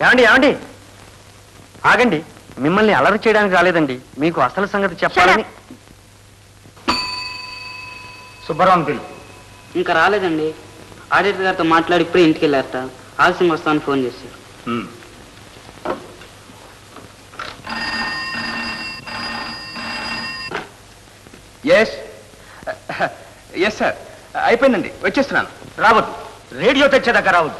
ఏమండి ఏమండి ఆగండి, మిమ్మల్ని అలరి చేయడానికి రాలేదండి, మీకు అసలు సంగతి చెప్పాలని. సుబ్బారావు పిలు. ఇంకా రాలేదండి. ఆదిత్య గారితో మాట్లాడి ఇప్పుడే ఇంటికి వెళ్ళారట. ఆలస్యం వస్తామని ఫోన్ చేశారు. ఎస్ సార్, అయిపోయిందండి, వచ్చేస్తున్నాను. రావద్దు, రేడియో తెచ్చేదాకా రావద్దు.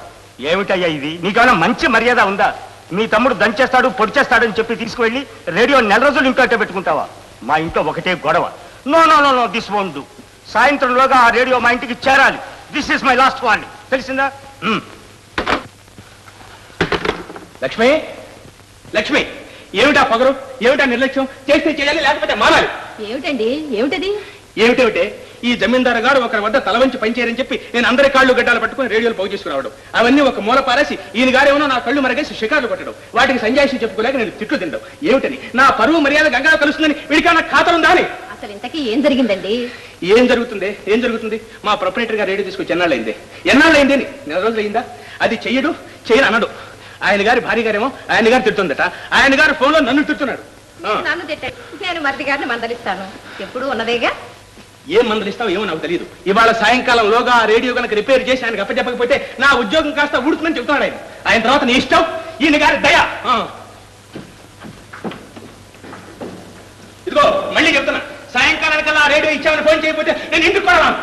ఏమిటయ్యా ఇది? నీకేమైనా మంచి మర్యాద ఉందా? మీ తమ్ముడు దంచేస్తాడు పొడి చేస్తాడని చెప్పి తీసుకువెళ్ళి రేడియో నెల రోజులు ఇంట్లో అట్టే పెట్టుకుంటావా? మా ఇంట్లో ఒకటే గొడవ. No no no no, this won't do. సాయంత్రంలోగా ఆ రేడియో మా ఇంటికి చేరాలి. This is my last warning, తెలిసిందా? లక్ష్మి, లక్ష్మి, ఏమిటా పొగరు, ఏమిటా నిర్లక్ష్యం? చేస్తే చేయాలి, లేకపోతే మానాలి. ఏమిటండి? ఏమిటది? ఏమిటేమిటే, ఈ జమీందారు గారు ఒకరి వద్ద తల వంచి పనిచేయరని చెప్పి నేను అందరి కాళ్ళు గడ్డాలు పట్టుకుని రేడియోలు పోగు చేసుకురావడం, అవన్నీ ఒక మూల పారేసి ఈయన గారేమో నా కళ్ళు మరగేసి షికార్లు కొట్టడం, వాటికి సంజాయిషి చెప్పుకోలేక నేను తిట్లు తినడం. ఏమిటని? నా పరువు మర్యాద గంగా కలుస్తుందని వీడికి నా ఖాతా ఉందా అని. అసలు ఇంతకీ ఏం జరిగిందండి? ఏం జరుగుతుంది? మా ప్రొపరేటర్ గారు రేడియో తీసుకొచ్చి ఎన్నాళ్ళైంది అని. నెల రోజులు అయిందా? అది చేయను అనడు. ఆయన గారి భార్య గారేమో ఆయన గారు తిడుతుందట. ఆయన గారు ఫోన్లో నన్ను తిడుతున్నాడు. నన్ను తిట్టాడు, నేను మరిది గారిని మందలిస్తాను. ఎప్పుడు ఉన్నదేగా. ఏం మందలిస్తావు ఏమో నాకు తెలియదు. ఇవాళ సాయంకాలంలోగా ఆ రేడియో కనుక రిపేర్ చేసి ఆయనకు అప్పచెప్పకపోతే నా ఉద్యోగం కాస్త ఊడుతుందని చెప్తున్నాడు ఆయన. ఆయన తర్వాత నీ ఇష్టం, ఈయన గారి దయ. ఇదిగో మళ్ళీ చెప్తున్నా, సాయంకాలానికల్లా ఆ రేడియో ఇచ్చామని ఫోన్ చేయకపోతే నేను ఇంటికి కొడతాను.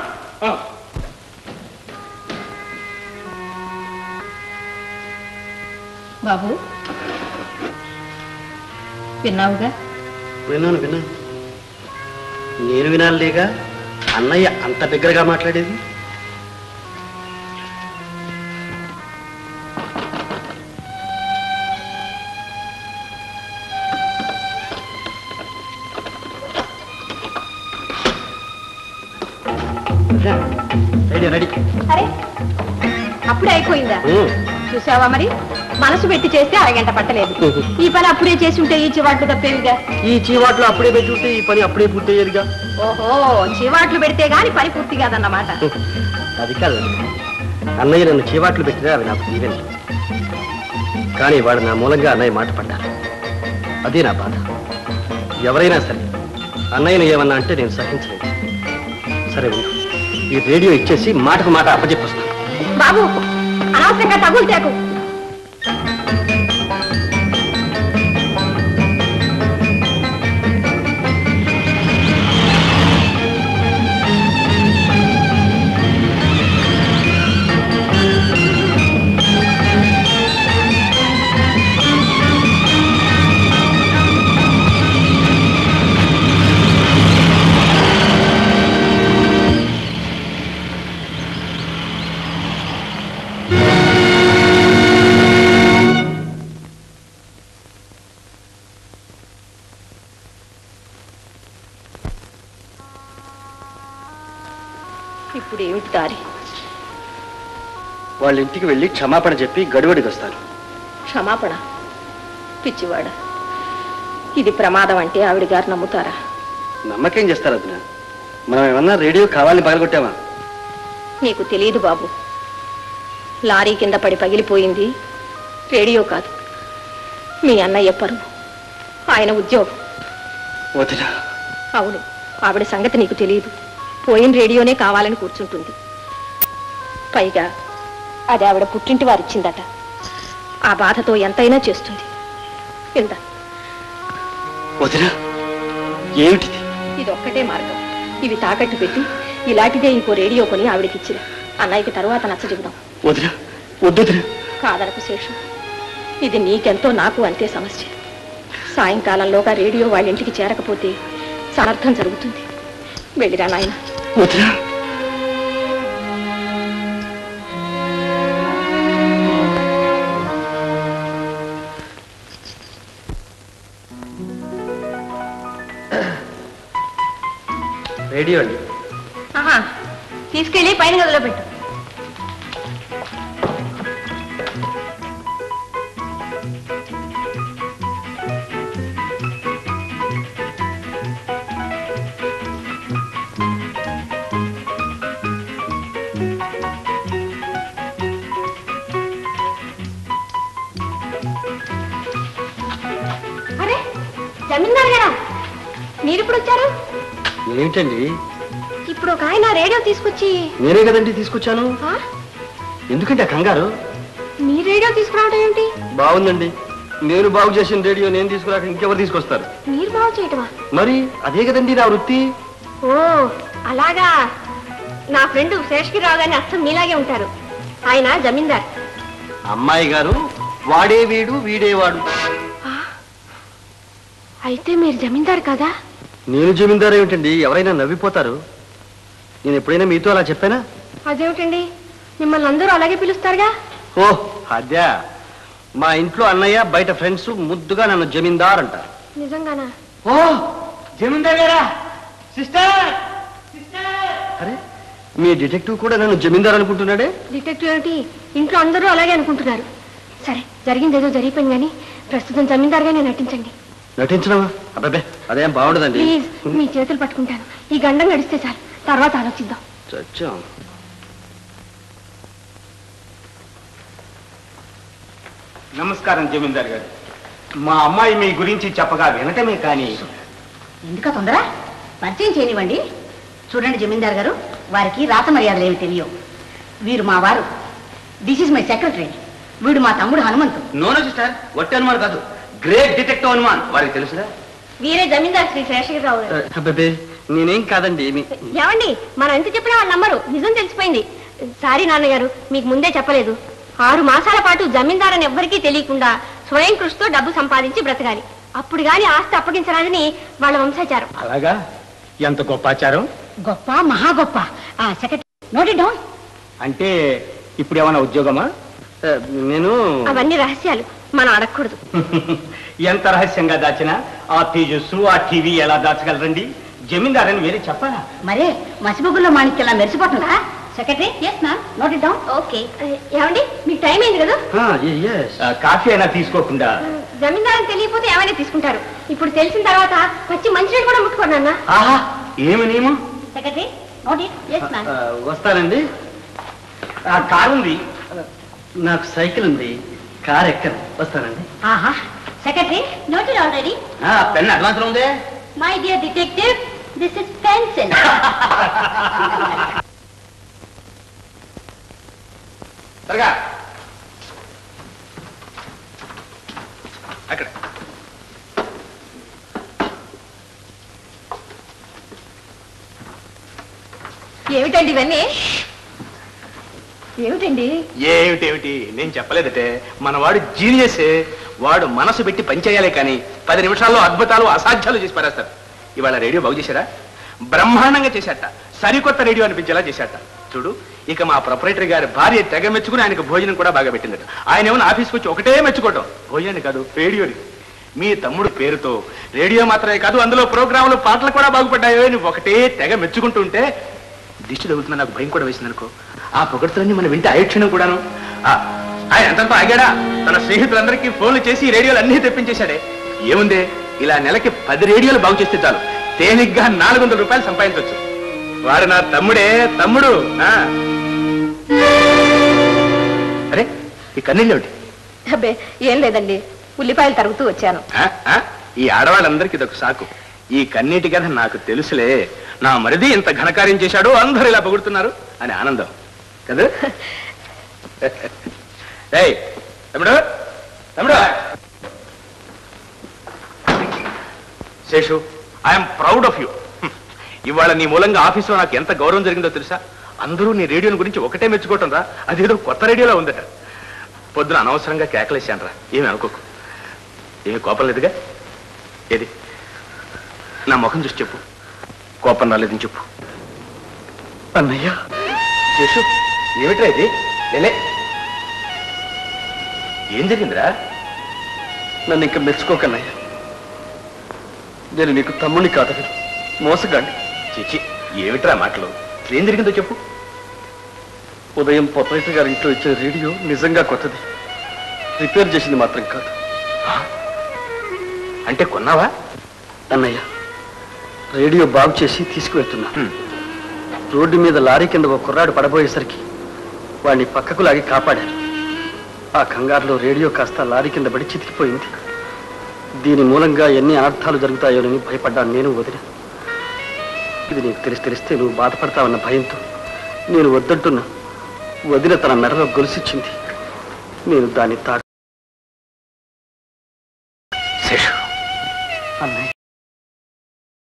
బాబు, విన్నావుగా? విన్నాను. నేను వినాలిగా అన్నయ్య అంత దగ్గరగా మాట్లాడేది. రెడీ. అరే, అప్పుడే అయిపోయిందా? చూసావా మరి, మనసు పెట్టి చేస్తే అరగంట పట్టలేదు. ఈ పని అప్పుడే చేసి ఉంటే ఈ చివాట్లు తప్పేవిగా. ఈ చీవాట్లు అప్పుడే పెట్టి ఉంటే ఈ పని అప్పుడే పూర్తయ్యేదిగా. ఓహో, చీవాట్లు పెడితే గాని పని పూర్తి కాదన్నమాట. అది కాదు, అన్నయ్య నన్ను చీవాట్లు పెట్టినా అవి నాకు దీవెన. కానీ వాడు నా మూలంగా అన్నయ్య మాట పడ్డారు. అదే నా బాధ. ఎవరైనా సరే అన్నయ్యను ఏమన్నా అంటే నేను సహించలేదు. సరే, ఈ రేడియో ఇచ్చేసి మాటకు మాట అప్పచెప్పొస్తాను. బాబు, అనవసరంగా తగులుతేకు. ఇప్పుడు ఏమిటి దారి? వాళ్ళ ఇంటికి వెళ్ళి క్షమాపణ చెప్పి గడువడికి వస్తాను. క్షమాపణ? పిచ్చివాడ, ఇది ప్రమాదం అంటే ఆవిడ గారు నమ్ముతారా? నమ్మకేం చేస్తారు అదినా? మనం ఏమన్నా రేడియో కావాలని పగలగొట్టామా? నీకు తెలియదు బాబు, లారీ కింద పడి పగిలిపోయింది రేడియో కాదు, మీ అన్నయ్య పరువు, ఆయన ఉద్యోగం. వదినా? అవును, ఆవిడ సంగతి నీకు తెలియదు. పోయిన రేడియోనే కావాలని కూర్చుంటుంది. పైగా అది ఆవిడ పుట్టింటి వారిచ్చిందట. ఆ బాధతో ఎంతైనా చేస్తుంది. ఇందా. వదినా, ఏమిటిది? ఇది ఒక్కటే మార్గం. ఇవి తాకట్టు పెట్టి ఇలాంటిదే ఇంకో రేడియో కొని ఆవిడకిచ్చిన అన్నయ్యకి తరువాత నచ్చ చెబుదాం. వదినా, వద్దు. కాదనకు శేషు, ఇది నీకెంతో నాకు అంతే సమస్య. సాయంకాలంలోగా రేడియో వాళ్ళ ఇంటికి చేరకపోతే సమర్థం జరుగుతుంది. వెళ్ళిరా నాయన. వదినా. రేడియో అండి. తీసుకెళ్ళి పైన గదిలో పెట్టు. జమీందార్ గారా, మీరు ఇప్పుడు వచ్చారు? ఏమిటండి? ఇప్పుడు ఒక ఆయన రేడియో తీసుకొచ్చి. నేనే కదండి తీసుకొచ్చాను. ఎందుకంటే ఆ కంగారు? మీ రేడియో తీసుకురావడం ఏమిటి? బాగుందండి. నేను బాగు చేసిన రేడియో నేను తీసుకురాక ఇంకెవరు తీసుకొస్తారు? మీరు బాగు చేయటమా? మరి అదే కదండి నా వృత్తి. ఓ అలాగా. నా ఫ్రెండ్ శేషగిరిరావు గారిని అచ్చం మీలాగే ఉంటారు. ఆయన జమీందార్. అమ్మాయి గారు వాడే వీడు వీడేవాడు. అయితే మీరు జమీందార్ కదా? నేను జమీందారు ఏమిటండి? ఎవరైనా నవ్విపోతారు. నేను ఎప్పుడైనా మీతో అలా చెప్పానా? అదేమిటండి, మిమ్మల్ని అందరూ అలాగే పిలుస్తారుగా. ఓ అద్యా, మా ఇంట్లో అన్నయ్య బయట ఫ్రెండ్స్ ముద్దుగా నన్ను జమీందార్ అంటారు. నిజంగానా? ఓ జమీందార్ గారా, సిస్టర్. అరే మీ డిటెక్టివ్ కూడా నన్ను జమీందార్ అనుకుంటున్నాడే? డిటెక్టివ్ ఏమిటి, ఇంట్లో అందరూ అలాగే అనుకుంటున్నారు. సరే, జరిగింది ఏదో జరిగిపోయింది కానీ ప్రస్తుతం జమీందార్గానే నటించండి. నటించడమా? అబ్బాబే అదేం బాగుండదండి. ప్లీజ్, మీ చేతులు పట్టుకుంటాను. ఈ గండం నడిస్తే చాలు, తర్వాత ఆలోచిద్దాం. చచ్చాం. నమస్కారం జమీందార్ గారు. మా అమ్మాయి మీ గురించి చెప్పగా వినటమే కానీ. ఎందుక తొందర? పరిచయం చేయనివ్వండి. చూడండి జమీందార్ గారు, వారికి రాత మర్యాదలు ఏమి తెలియవు. వీరు మా వారు. This is my secretary. వీడు మా తమ్ముడు హనుమంతు. నోనో సిస్టర్, వట్టి అనుమాన్ కాదు, గ్రేట్ డిటెక్టివ్ హనుమాన్. వారికి తెలుసుదా? వీరే జమీందార్ శ్రీ శేషగిరిరావు గారు. అబ్బాబే నేనేం కాదండి. ఏమండి, మనం ఎంత చెప్పినా వాళ్ళు నమ్మరు. నిజం తెలిసిపోయింది. సారీ నాన్నగారు, మీకు ముందే చెప్పలేదు. 6 మాసాల పాటు జమీందార్ అని ఎవ్వరికీ తెలియకుండా స్వయం కృషితో డబ్బు సంపాదించి బ్రతకాలి. అప్పుడు గాని ఆస్తి అప్పగించరాదని వాళ్ళ వంశాచారం. అలాగా? ఎంత గొప్ప ఆచారం. గొప్ప, మహా గొప్ప. Secretary note it down. అంటే ఇప్పుడు ఏమైనా ఉద్యోగమా? నేను అవన్నీ రహస్యాలు, మనం అడగకూడదు. ఎంత రహస్యంగా దాచినా ఆ తేజస్సు ఆ టీవీ ఎలా దాచగలరండి? జమీందార్ అని వేరే చెప్పాలా? మరే మసిబొగ్గుల్లో మాణిక్యలా మెరిసిపోతుందా? Secretary, yes ma'am, note it down. Okay. ఏమండి, మీకు టైం అయింది కదా? కాఫీ అయినా తీసుకోకుండా. జమీందారు తెలియకపోతే ఏమైనా తీసుకుంటారు. ఇప్పుడు తెలిసిన తర్వాత పచ్చి మంచినీళ్ళు కూడా ముట్టుకోండి అన్న. ఆహా, ఏమి నియమం? Secretary, note it. Yes ma'am. వస్తానండి. ఆ కారు ఉంది. నాకు సైకిల్ ఉంది, కార్ ఎక్కను. వస్తానండి. ఆహా. Secretary, note it already. Pen advance ఉందే. My dear detective, this is pencil. త్వరగా అక్కడ. ఏమిటండి ఇవన్నీ? ఏమిటండి? ఏమిటేమిటి నేను చెప్పలేదటే. మనవాడు జీనియసే. వాడు మనసు పెట్టి పనిచేయాలి కానీ 10 నిమిషాల్లో అద్భుతాలు అసాధ్యాలు చేసి పారేస్తాడు. ఇవాళ రేడియో బాగు చేశారా? బ్రహ్మాండంగా చేశాట. సరికొత్త రేడియో అనిపించేలా చేశాట. చూడు, ఇక మా ప్రొపరేటర్ గారి భార్య తెగ మెచ్చుకుని ఆయనకు భోజనం కూడా బాగా పెట్టిందట. ఆయన ఏమన్నా ఆఫీస్కి వచ్చి ఒకటే మెచ్చుకోవటం, భోజనాన్ని కాదు రేడియోని. మీ తమ్ముడు పేరుతో రేడియో మాత్రమే కాదు, అందులో ప్రోగ్రాంలు పాటలు కూడా బాగుపడ్డాయో అని ఒకటే తెగ మెచ్చుకుంటుంటే దిష్టి తగులుతున్నా నాకు భయం కూడా వేసింది అనుకో. ఆ పొగడ్తలన్నీ మనం వింటే అయక్షణం కూడాను. ఆయన ఎంతతో ఆగాడా? తన స్నేహితులందరికీ ఫోన్లు చేసి ఈ రేడియోలు అన్నీ తెప్పించేశాడే. ఏముందే, ఇలా నెలకి 10 రేడియోలు బాగు చేస్తే చాలు, తేలిగ్గా 400 రూపాయలు సంపాదించవచ్చు. వాడు నా తమ్ముడే, తమ్ముడు. అరే, ఈ కన్నీళ్ళు ఏమిటి? అబ్బే ఏం లేదండి, ఉల్లిపాయలు తరుగుతూ వచ్చాను. ఈ ఆడవాళ్ళందరికీ ఇదొక సాకు. ఈ కన్నీటి కథ నాకు తెలుసులే. నా మరిది ఇంత ఘనకార్యం చేశాడు, అందరూ ఇలా పొగుడుతున్నారు అని ఆనందం కదా. ఏయ్ తమ్ముడు, తమ్ముడు. Seshu, I'm proud of you. ఇవాళ నీ మూలంగా ఆఫీసులో నాకు ఎంత గౌరవం జరిగిందో తెలుసా? అందరూ నీ రేడియోని గురించి ఒకటే మెచ్చుకోవటం రా. అదేదో కొత్త రేడియోలో ఉందట. పొద్దున అనవసరంగా కేకలేశాను రా. ఏమి అనుకోకు. ఏమి కోపం లేదుగా? ఏది నా ముఖం చూసి చెప్పు, కోపం రాలేదని చెప్పు. అన్నయ్య. శేషు, ఏమిట్రా ఇది? నేనే. ఏం జరిగిందిరా? నన్ను ఇంకా మెచ్చుకోకన్నయ్య. నేను నీకు తమ్ముడిని కాదని మోసగాండి. చిచి, ఏమిట్రా మాటలు? ఏం జరిగిందో చెప్పు. ఉదయం ప్రొపరేటర్ గారి ఇంట్లో ఇచ్చే రేడియో నిజంగా కొత్తది. రిపేర్ చేసింది మాత్రం కాదు. అంటే కొన్నావా? అన్నయ్య, రేడియో బాగు చేసి తీసుకువెళ్తున్నా. రోడ్డు మీద లారీ కింద ఒక కుర్రాడు పడబోయేసరికి వాడిని పక్కకు లాగి కాపాడారు. ఆ కంగారులో రేడియో కాస్త లారీ కింద పడి చితికిపోయింది. దీని మూలంగా ఎన్ని అనర్థాలు జరుగుతాయోనని భయపడ్డాను నేను వదిన. ఇది నీకు తెలిస్తే నువ్వు బాధపడతావన్న భయంతో నేను వద్దంటున్నా. వదిన తన మెడలో గొలుసిచ్చింది, నేను దాన్ని శేషు అన్నయ్య.